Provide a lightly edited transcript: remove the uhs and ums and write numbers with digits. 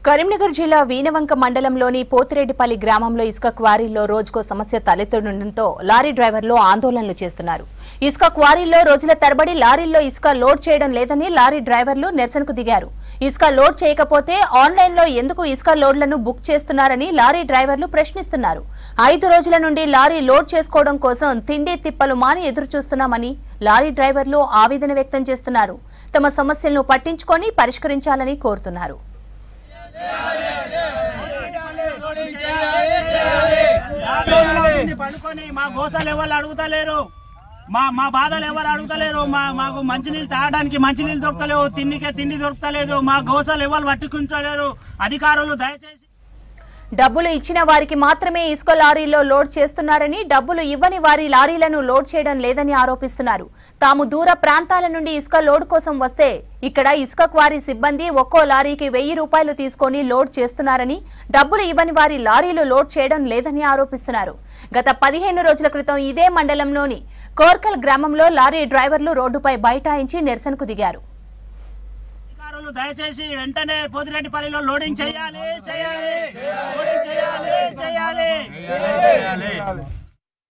కరీంనగర్ జిల్లా వీనవంక మండలంలోని పోతిరెడ్డిపల్లి గ్రామంలో ఇసుక క్వారీల్లో రోజుకో సమస్య తలెత్తడంతో లారీ డ్రైవర్లు ఆందోళనలు చేస్తున్నారు. ఇసుక క్వారీల్లో రోజుల తరబడి లారీల్లో ఇసుక లోడ్ చేయడం లేదని లారీ డ్రైవర్లు నిరసనకు దిగారు. ఇసుక లోడ్ చేయకపోతే ఆన్లైన్లో ఎందుకు ఇసుక లోడ్లను బుక్ చేస్తున్నారని లారీ డ్రైవర్లు ప్రశ్నిస్తున్నారు. 5 రోజుల నుండి లారీ లోడ్ చేసుకోవడం కోసం తిండి తిప్పలు మాని ఎదురు చూస్తున్నామని లారీ డ్రైవర్లు ఆవేదన వ్యక్తం చేస్తున్నారు. తమ సమస్యలను పట్టించుకొని పరిష్కరించాలని కోరుతున్నారు. మా గోసాలు ఎవరు అడుగుతలేరు, మా బాధలు ఎవరు అడుగుతలేరు. మాకు మంచినీళ్ళు తాగడానికి మంచినీళ్ళు దొరకలేవు, తిండి దొరకలేదు. మా గోసాలు ఎవరు పట్టుకుంటలేరు. అధికారులు దయచేసి డబ్బులు ఇచ్చిన వారికి మాత్రమే ఇసుక లారీల్లో లోడ్ చేస్తున్నారని, డబ్బులు ఇవ్వని వారి లారీలను లోడ్ చేయడం లేదని ఆరోపిస్తున్నారు. తాము దూర ప్రాంతాల నుండి ఇసుక లోడ్ కోసం వస్తే ఇక్కడ ఇసుక క్వారీ సిబ్బంది ఒక్కో లారీకి 1000 రూపాయలు తీసుకొని లోడ్ చేస్తున్నారని, డబ్బులు ఇవ్వని వారి లారీలు లోడ్ చేయడం లేదని ఆరోపిస్తున్నారు. గత 15 రోజుల క్రితం ఇదే మండలంలోని కోర్కల్ గ్రామంలో లారీ డ్రైవర్లు రోడ్డుపై బైఠాయించి నిరసనకు దిగారు. దయచేసి వెంటనే పోతిరెడ్డిపల్లిలో లోడింగ్ చేయాలి.